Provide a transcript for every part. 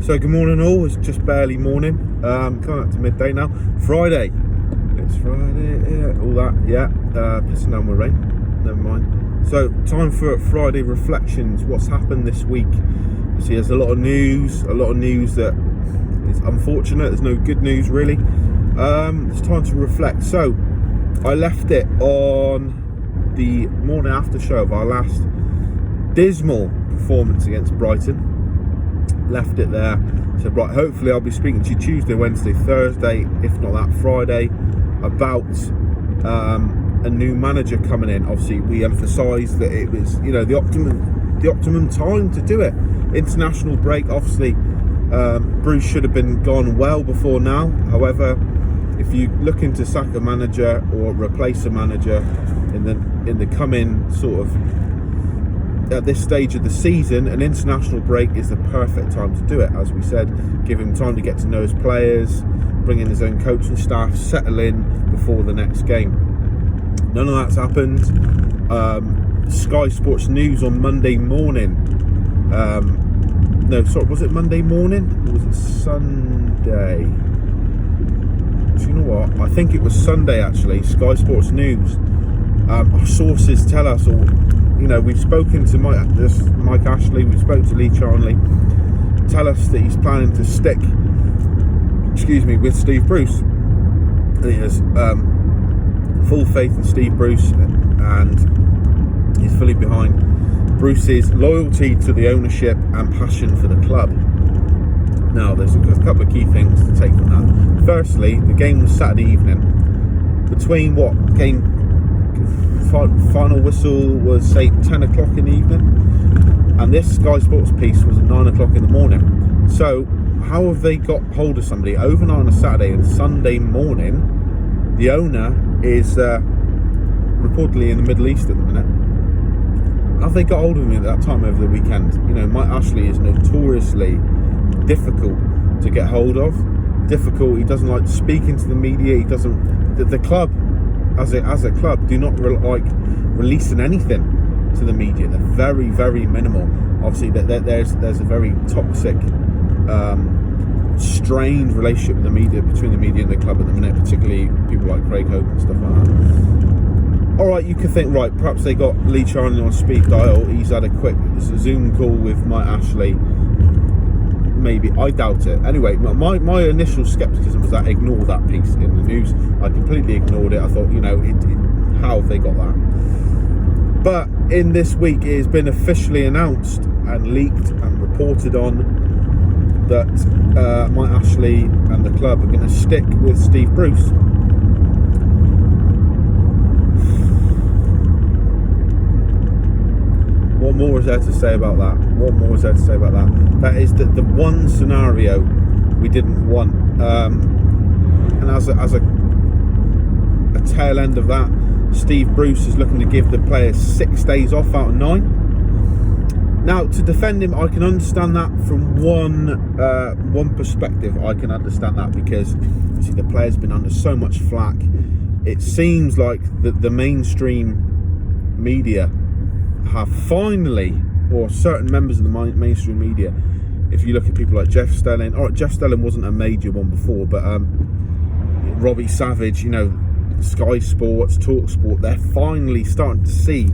So good morning all, it's just barely morning, coming up to midday now. Friday, it's Friday, yeah, all that, yeah, pissing down with rain, never mind. So time for Friday reflections, what's happened this week. See, there's a lot of news that is unfortunate, there's no good news really. It's time to reflect. So I left it on the morning after show of our last dismal performance against Brighton. Left it there, said right, hopefully I'll be speaking to you Tuesday, Wednesday, Thursday, if not that Friday, about a new manager coming in. Obviously we emphasised that it was, you know, the optimum time to do it. International break, obviously Bruce should have been gone well before now. However, if you looking to sack a manager or replace a manager in the coming sort of at this stage of the season, an international break is the perfect time to do it. As we said, give him time to get to know his players, bring in his own coaching staff, settle in before the next game. None of that's happened. Sky Sports News on Monday morning, no, sorry, was it Monday morning or was it Sunday? Do you know what? I think it was Sunday actually. Sky Sports News. Our sources tell us, or you know, we've spoken to Mike Ashley, we spoke to Lee Charnley, tell us that he's planning to stick, with Steve Bruce. And he has full faith in Steve Bruce, and he's fully behind Bruce's loyalty to the ownership and passion for the club. Now, there's a couple of key things to take from that. Firstly, the game was Saturday evening. Between what game? Final whistle was say 10 o'clock in the evening, and this Sky Sports piece was at 9 o'clock in the morning. So how have they got hold of somebody overnight on a Saturday and Sunday morning? The owner is reportedly in the Middle East at the minute. How have they got hold of him at that time over the weekend? You know, Mike Ashley is notoriously difficult to get hold of. Difficult. He doesn't like speaking to the media. He doesn't. The club, as a club, do not like releasing anything to the media. They're very, very minimal. Obviously, there's a very toxic, strained relationship with the media, between the media and the club at the minute, particularly people like Craig Hope and stuff like that. All right, you could think, right, perhaps they got Lee Charnley on speed dial. He's had a quick Zoom call with Mike Ashley. Maybe, I doubt it. Anyway, my initial skepticism was that ignore that piece in the news. I completely ignored it. I thought, you know, how have they got that? But in this week, it has been officially announced and leaked and reported on that Mike Ashley and the club are going to stick with Steve Bruce. What more is there to say about that? That is the one scenario we didn't want. And as a tail end of that, Steve Bruce is looking to give the players 6 days off out of 9. Now, to defend him, I can understand that from one perspective. I can understand that because see, the players have been under so much flack. It seems like the mainstream media have finally, or certain members of the mainstream media, if you look at people like Jeff Stelling, all right, Jeff Stelling wasn't a major one before, but Robbie Savage, you know, Sky Sports, Talk Sport, they're finally starting to see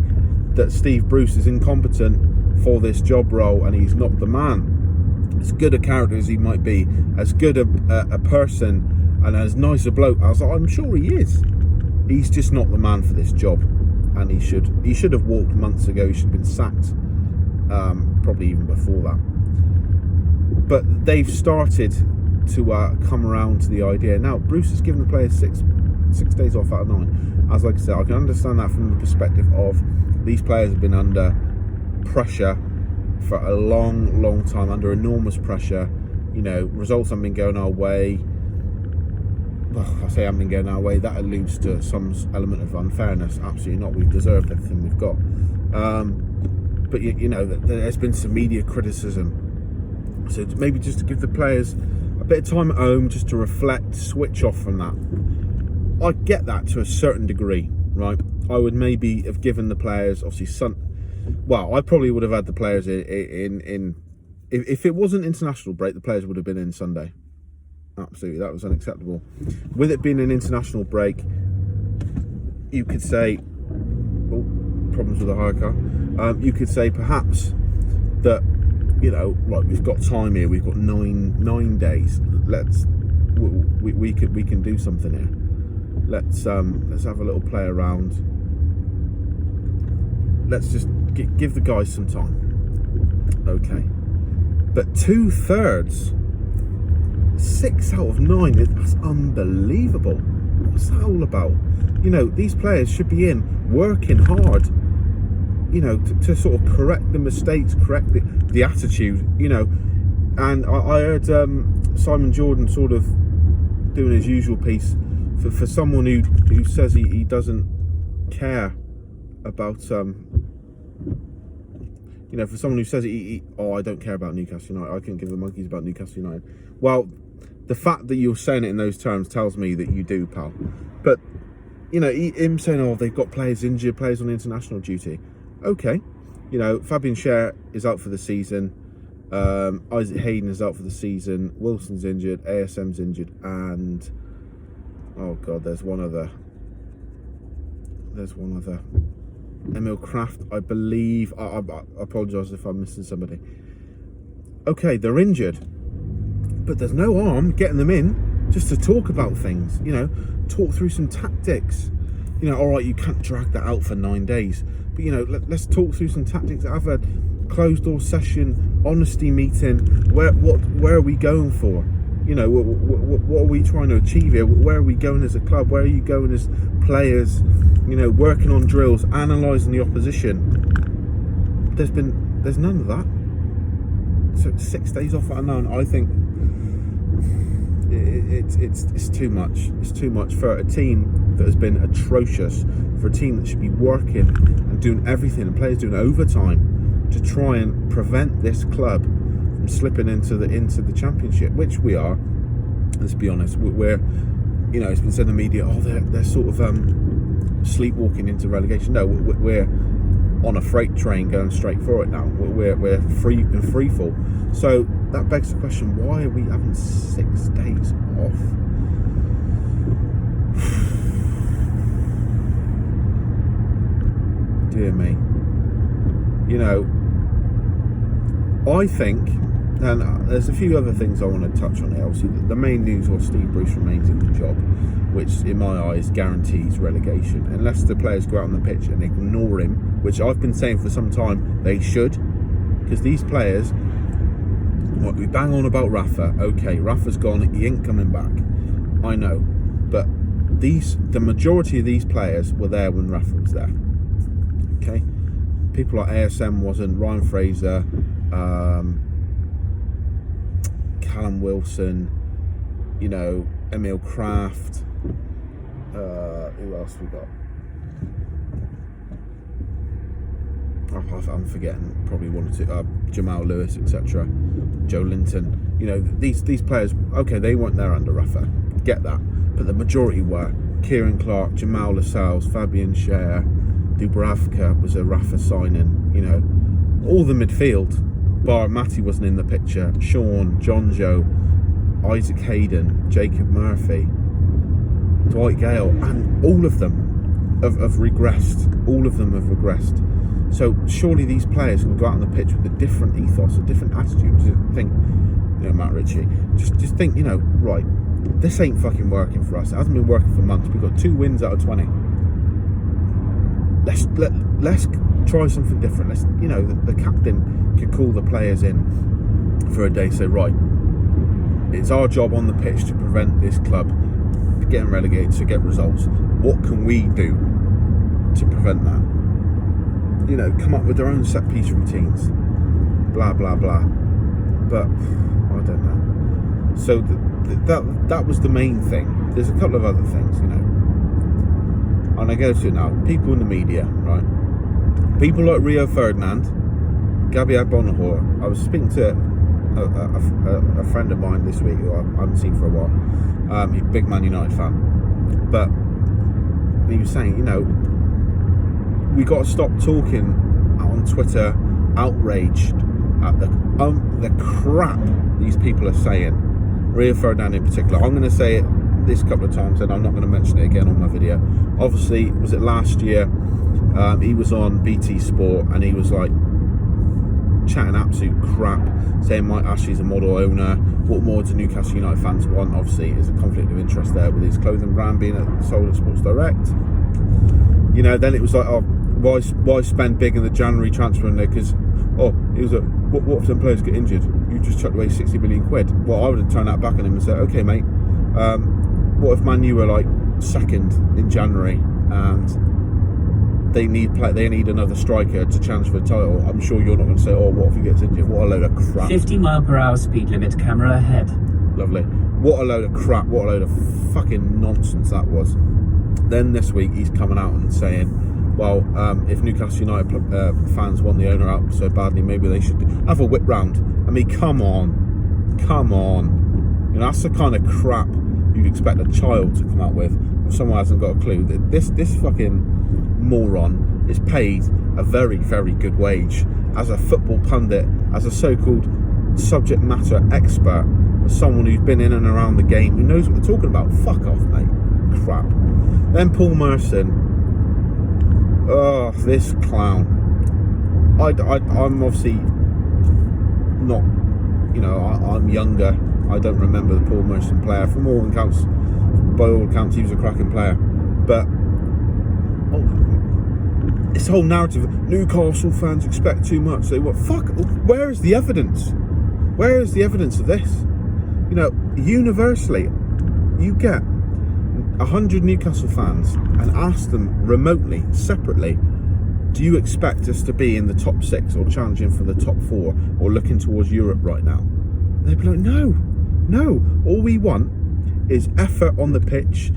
that Steve Bruce is incompetent for this job role and he's not the man. As good a character as he might be, as good a person and as nice a bloke as I'm sure he is, he's just not the man for this job. And he should have walked months ago. He should have been sacked, probably even before that. But they've started to come around to the idea. Now, Bruce has given the players six days off out of 9. As like I said, I can understand that from the perspective of these players have been under pressure for a long time, under enormous pressure. You know, results haven't been going our way. I say haven't been going our way, that alludes to some element of unfairness. Absolutely not. We've deserved everything we've got. But you know, there's been some media criticism. So maybe just to give the players a bit of time at home, just to reflect, switch off from that. I get that to a certain degree, right? I would maybe have given the players, obviously, I probably would have had the players in if it wasn't international break, the players would have been in Sunday. Absolutely, that was unacceptable. With it being an international break, you could say, oh, problems with the hire car. You could say perhaps that, you know, right, we've got time here. We've got nine days. We can do something here. Let's have a little play around. Let's just give the guys some time. Okay, but 2/3, 6 out of 9. That's unbelievable. What's that all about? You know, these players should be in working hard, you know, to sort of correct the mistakes, correct the attitude, you know. And I heard Simon Jordan sort of doing his usual piece for someone who says he doesn't care about you know, for someone who says I don't care about Newcastle United, I couldn't give the monkeys about Newcastle United. Well, the fact that you're saying it in those terms tells me that you do, pal. But, you know, him saying, oh, they've got players injured, players on international duty. Okay. You know, Fabian Schär is out for the season. Isaac Hayden is out for the season. Wilson's injured. ASM's injured. And, oh, God, there's one other. Emil Kraft, I believe. I apologise if I'm missing somebody. Okay, they're injured. But there's no harm getting them in just to talk about things, you know, talk through some tactics. You know, all right, you can't drag that out for 9 days. But, you know, let's talk through some tactics. Have a closed-door session, honesty meeting. Where are we going for? You know, what are we trying to achieve here? Where are we going as a club? Where are you going as players? You know, working on drills, analysing the opposition. There's none of that. So 6 days off at unknown, I think it's too much. It's too much for a team that has been atrocious, for a team that should be working and doing everything, and players doing overtime to try and prevent this club from slipping into the championship, which we are. Let's be honest. We're, you know, it's been said in the media, oh, they're sort of sleepwalking into relegation. No, we're on a freight train going straight for it now. We're free fall. So that begs the question: why are we having 6 days off? Dear me. You know, I think, and there's a few other things I want to touch on here. Obviously, the main news was Steve Bruce remains in the job, which in my eyes guarantees relegation, unless the players go out on the pitch and ignore him, which I've been saying for some time they should, because these players, what we bang on about Rafa, okay, Rafa's gone, he ain't coming back, I know, but the majority of these players were there when Rafa was there, okay? People like ASM wasn't, Ryan Fraser, Callum Wilson, you know, Emil Kraft, who else we got? I'm forgetting probably one or two. Jamal Lewis, etc. Joe Linton. You know, these players. Okay, they weren't there under Rafa. Get that, but the majority were. Kieran Clark, Jamal Lascelles, Fabian Schär, Dubravka was a Rafa signing. You know, all the midfield. Bar Matty wasn't in the picture. Sean, John Joe, Isaac Hayden, Jacob Murphy, Dwight Gale, and all of them have regressed. All of them have regressed. So surely these players can go out on the pitch with a different ethos, a different attitude. To think, you know, Matt Ritchie, just think, you know, right, this ain't fucking working for us. It hasn't been working for months. We've got 2 wins out of 20. Let's try something different. Let's, you know, the captain could call the players in for a day. Say, right, it's our job on the pitch to prevent this club getting relegated, to get results. What can we do to prevent that? You know, come up with their own set piece routines, blah blah blah. But I don't know. So that was the main thing. There's a couple of other things, you know, and I go to it now. People in the media, right? People like Rio Ferdinand, Gabby Agbonahor. I was speaking to a friend of mine this week who I haven't seen for a while. He's a big Man United fan, but he was saying, you know, we got to stop talking on Twitter outraged at the crap these people are saying. Rio Ferdinand in particular. I'm going to say it this couple of times, and I'm not going to mention it again on my video. Obviously, was it last year? He was on BT Sport, and he was like chatting absolute crap, saying Mike Ashley's a model owner. What more do Newcastle United fans want? Obviously, there's a conflict of interest there with his clothing brand being sold at Sports Direct. You know, then it was like, oh, why spend big in the January transfer window? Because, oh, he was like, what if some players get injured? You just chucked away 60 million quid. Well, I would have turned that back on him and said, okay, mate, what if Man U were like second in January and they need another striker to challenge for the title? I'm sure you're not going to say, oh, what if he gets injured? What a load of crap. 50 mile per hour speed limit, camera ahead. Lovely. What a load of crap. What a load of fucking nonsense that was. Then this week he's coming out and saying, well, if Newcastle United fans want the owner out so badly, maybe they should have a whip round. I mean, come on. You know, that's the kind of crap you'd expect a child to come out with if someone hasn't got a clue. This fucking moron is paid a very, very good wage as a football pundit, as a so-called subject matter expert, as someone who's been in and around the game, who knows what they're talking about. Fuck off, mate. Crap. Then Paul Merson. Oh, this clown. I'm obviously not, you know, I'm younger. I don't remember the Paul Merson player. By all accounts, he was a cracking player. But this whole narrative of Newcastle fans expect too much. They what? Fuck. Where is the evidence? Where is the evidence of this? You know, universally, you get 100 Newcastle fans and ask them remotely, separately, do you expect us to be in the top 6 or challenging for the top 4 or looking towards Europe right now? And they'd be like, no. All we want is effort on the pitch,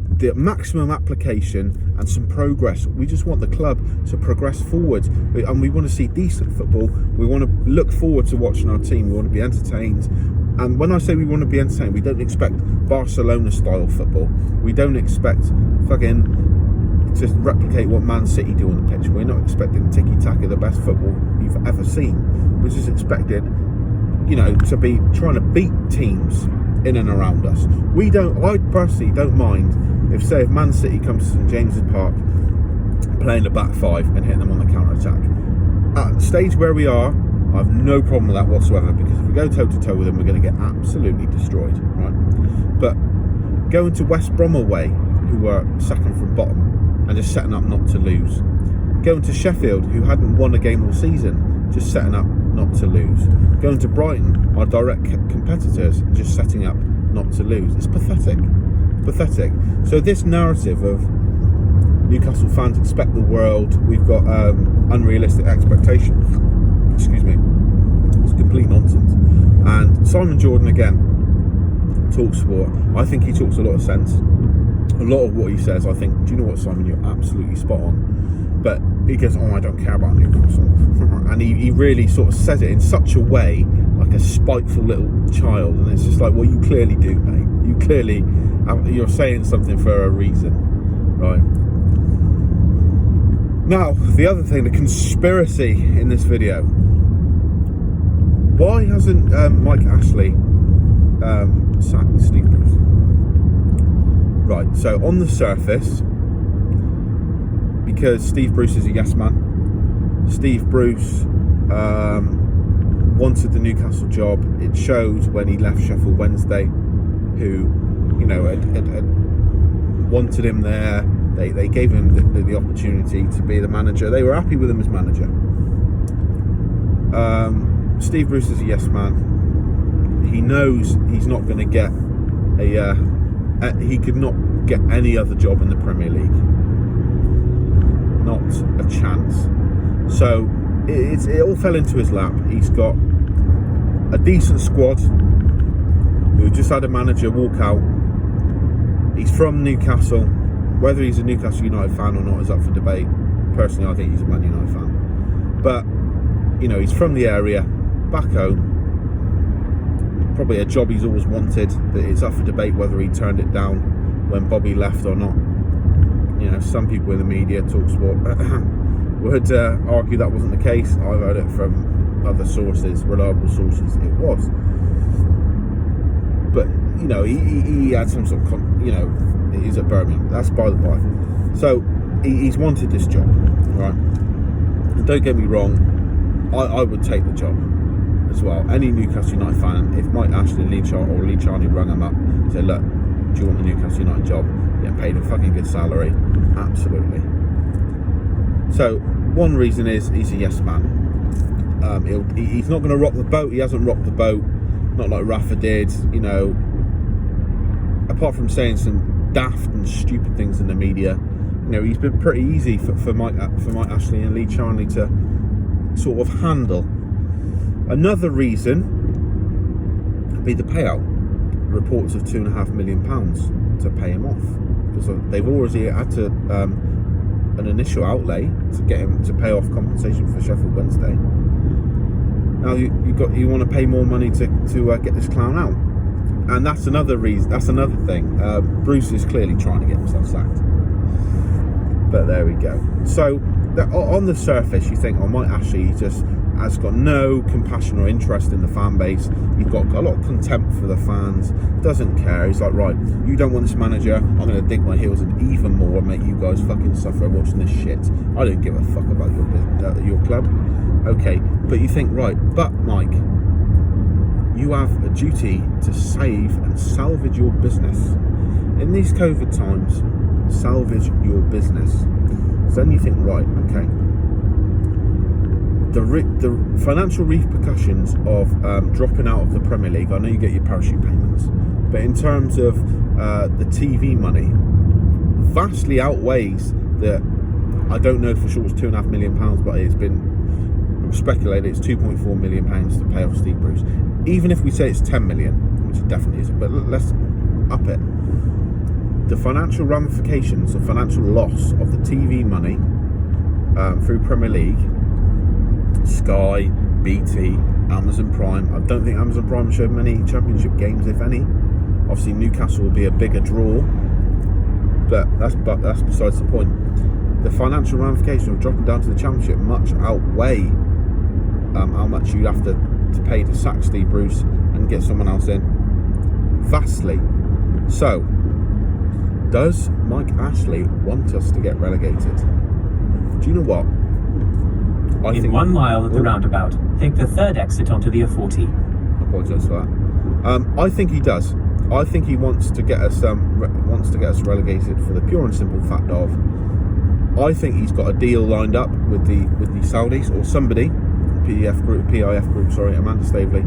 the maximum application and some progress. We just want the club to progress forward, and we want to see decent football. We want to look forward to watching our team. We want to be entertained. And when I say we want to be entertained, we don't expect Barcelona style football. We don't expect fucking just replicate what Man City do on the pitch. We're not expecting tiki-taka, the best football you've ever seen. We're just expected, you know, to be trying to beat teams in and around us. I personally don't mind if Man City comes to St James's Park playing the back 5 and hitting them on the counter-attack. At the stage where we are, I have no problem with that whatsoever, because if we go toe-to-toe with them, we're going to get absolutely destroyed, right? But going to West Brom away, who were second from bottom, and just setting up not to lose. Going to Sheffield, who hadn't won a game all season, just setting up not to lose. Going to Brighton, our direct competitors, just setting up not to lose. It's pathetic. So this narrative of Newcastle fans expect the world, we've got unrealistic expectations, excuse me, it's complete nonsense. And Simon Jordan, again, talks sport. I think he talks a lot of sense. A lot of what he says, I think, do you know what, Simon, you're absolutely spot on. But he goes, oh, I don't care about Newcastle. And he really sort of says it in such a way, like a spiteful little child. And it's just like, well, you clearly do, mate. You're saying something for a reason, right? Now, the other thing, the conspiracy in this video. Why hasn't Mike Ashley sacked Steve Bruce? Right, so on the surface, because Steve Bruce is a yes man, Steve Bruce wanted the Newcastle job. It showed when he left Sheffield Wednesday, who, you know, had wanted him there. They gave him the opportunity to be the manager. They were happy with him as manager. Steve Bruce is a yes man. He knows he's not going to get he could not get any other job in the Premier League. Not a chance. So it all fell into his lap. He's got a decent squad who just had a manager walk out. He's from Newcastle. Whether he's a Newcastle United fan or not is up for debate. Personally, I think he's a Man United fan. But, you know, he's from the area, back home. Probably a job he's always wanted. That it's up for debate whether he turned it down when Bobby left or not. You know, some people in the media, TalkSport, would argue that wasn't the case. I've heard it from other sources, reliable sources, it was. But you know, he had some sort of you know, he's at Birmingham. That's by the by. So he's wanted this job, right? And don't get me wrong, I would take the job as well. Any Newcastle United fan, if Mike Ashley and Lee Charney rung him up and said, look, do you want the Newcastle United job? Get paid a fucking good salary. Absolutely. So one reason is he's a yes man. He's not going to rock the boat. He hasn't rocked the boat, not like Rafa did, you know. Apart from saying some daft and stupid things in the media, you know, he's been pretty easy for Mike Ashley and Lee Charney to sort of handle. Another reason would be the payout. Reports of £2.5 million to pay him off, because they've already had to an initial outlay to get him to pay off compensation for Sheffield Wednesday. Now you want to pay more money to get this clown out, and that's another reason. That's another thing. Bruce is clearly trying to get himself sacked. But there we go. So on the surface, you think, oh, Mike Ashley just has got no compassion or interest in the fan base. You've got a lot of contempt for the fans. Doesn't care. He's like, right, you don't want this manager. I'm going to dig my heels in even more and make you guys fucking suffer watching this shit. I don't give a fuck about your club. Okay, but you think, right, but Mike, you have a duty to save and salvage your business. In these COVID times, salvage your business. So then you think, right, okay, the financial repercussions of dropping out of the Premier League, I know you get your parachute payments, but in terms of the TV money, vastly outweighs the, I don't know for sure it's £2.5 million, but it's been speculated it's £2.4 million to pay off Steve Bruce. Even if we say it's 10 million, which it definitely isn't, but let's up it. The financial ramifications, the financial loss of the TV money through Premier League, Sky, BT, Amazon Prime. I don't think Amazon Prime showed many Championship games, if any. Obviously, Newcastle will be a bigger draw, but that's besides the point. The financial ramifications of dropping down to the Championship much outweigh how much you have to pay to sack Steve Bruce and get someone else in. Vastly. So, does Mike Ashley want us to get relegated? Do you know what? I think 1 mile at the roundabout, take the third exit onto the A40. I apologise for that. I think he does. I think he wants to get us relegated for the pure and simple fact of, I think he's got a deal lined up with the Saudis or somebody, PIF group, Amanda Staveley,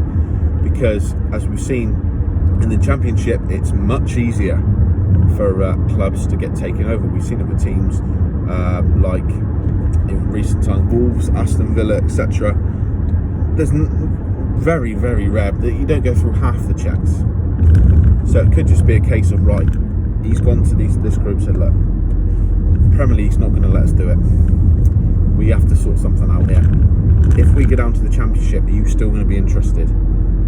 because as we've seen in the Championship, it's much easier for clubs to get taken over. We've seen it with teams like in recent times, Wolves, Aston Villa, etc. There's very, very rare that you don't go through half the checks. So it could just be a case of, right, he's gone to this group and said, look, Premier League's not going to let us do it. We have to sort something out here. If we go down to the Championship, are you still going to be interested?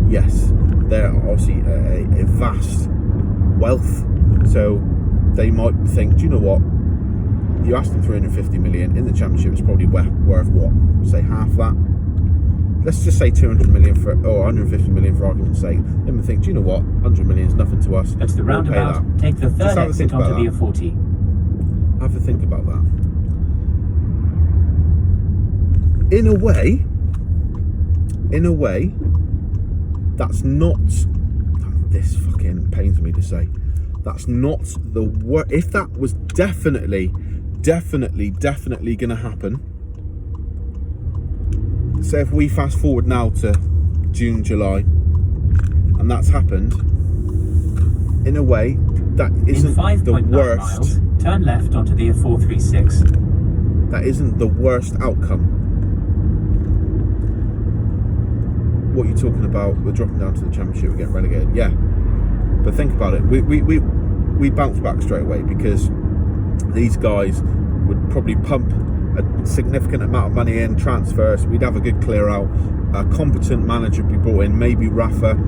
Yes. They're obviously a vast wealth, so they might think, do you know what? You asked them 350 million in the Championship. It's probably worth what? Say half that. Let's just say 200 million or 150 million for argument's sake. Then we think, do you know what? 100 million is nothing to us. That's the roundabout. Take the third exit onto the A40. Have a think about that. In a way, that's not. This fucking pains me to say. That's not the worst. If that was definitely going to happen. Say if we fast forward now to June, July, and that's happened. In a way, that isn't the worst. Miles, turn left onto the A436. That isn't the worst outcome. What you're talking about, we're dropping down to the Championship, we get relegated. Yeah, but think about it. We bounce back straight away because these guys would probably pump a significant amount of money in transfers. We'd have a good clear out. A competent manager would be brought in. Maybe Rafa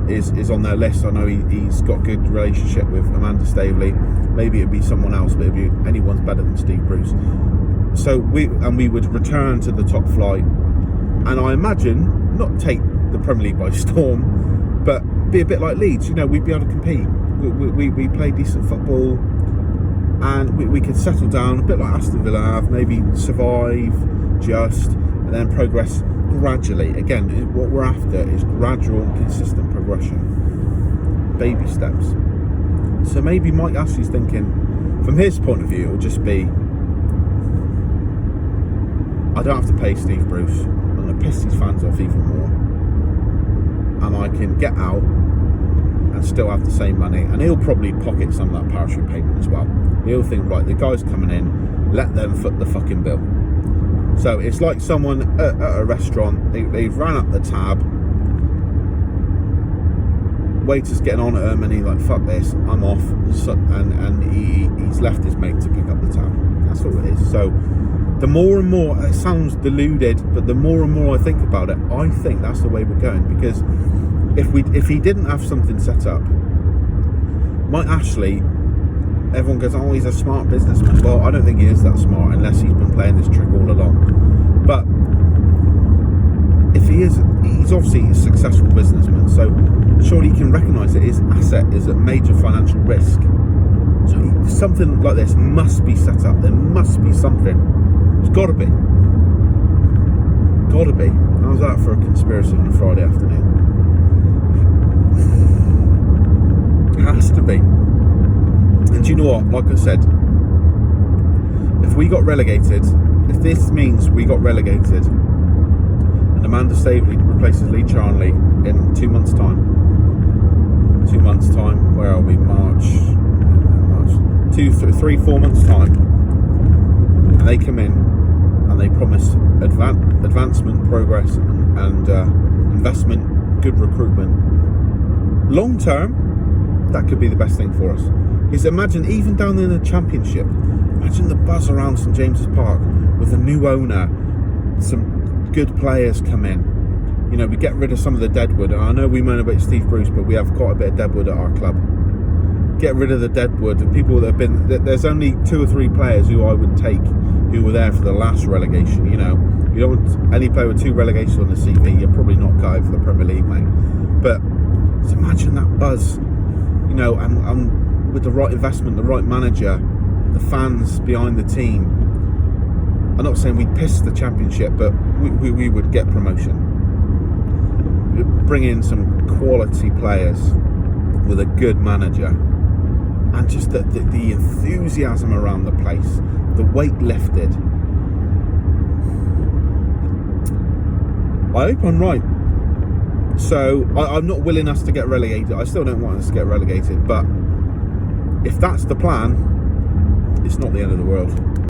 is on their list. I know he's got a good relationship with Amanda Staveley. Maybe it'd be someone else, but anyone's better than Steve Bruce. So we would return to the top flight. And I imagine, not take the Premier League by storm, but be a bit like Leeds. You know, we'd be able to compete. We play decent football, and we could settle down a bit like Aston Villa have, maybe survive just, and then progress gradually. Again, what we're after is gradual, consistent progression, baby steps. So maybe Mike Ashley's thinking, from his point of view, it'll just be, I don't have to pay Steve Bruce. I'm going to piss these fans off even more, and I can get out and still have the same money. And he'll probably pocket some of that parachute payment as well. He'll think, right, the guy's coming in, let them foot the fucking bill. So it's like someone at a restaurant, they've ran up the tab, waiter's getting on at him, and he's like, fuck this, I'm off. So, and he's left his mate to pick up the tab. That's all it is. So the more and more, it sounds deluded, but the more and more I think about it, I think that's the way we're going. Because if he didn't have something set up, Mike Ashley, everyone goes, oh, he's a smart businessman. Well, I don't think he is that smart unless he's been playing this trick all along. But if he is, he's obviously a successful businessman, so surely he can recognise that his asset is at major financial risk. So something like this must be set up. There must be something. There's got to be. Got to be. How's that for a conspiracy on a Friday afternoon? Has to be. And do you know what? Like I said, if we got relegated, if this means we got relegated, and Amanda Staveley replaces Lee Charnley in 2 months' time. 2 months' time. Where are we? March. 4 months' time. And they come in and they promise advancement, progress, and investment, good recruitment. Long term, that could be the best thing for us. Is imagine, even down in the Championship, imagine the buzz around St James's Park with a new owner, some good players come in. You know, we get rid of some of the deadwood. And I know we moan about Steve Bruce, but we have quite a bit of deadwood at our club. Get rid of the deadwood and people that have been. There's only 2 or 3 players who I would take who were there for the last relegation. You know, you don't want any player with 2 relegations on the CV. You're probably not cut out for the Premier League, mate. But just imagine that buzz. You know, and with the right investment, the right manager, the fans behind the team. I'm not saying we'd piss the Championship, but we would get promotion. We'd bring in some quality players with a good manager, and just the enthusiasm around the place, the weight lifted. I hope I'm right. So I'm not willing us to get relegated. I still don't want us to get relegated, but if that's the plan, it's not the end of the world.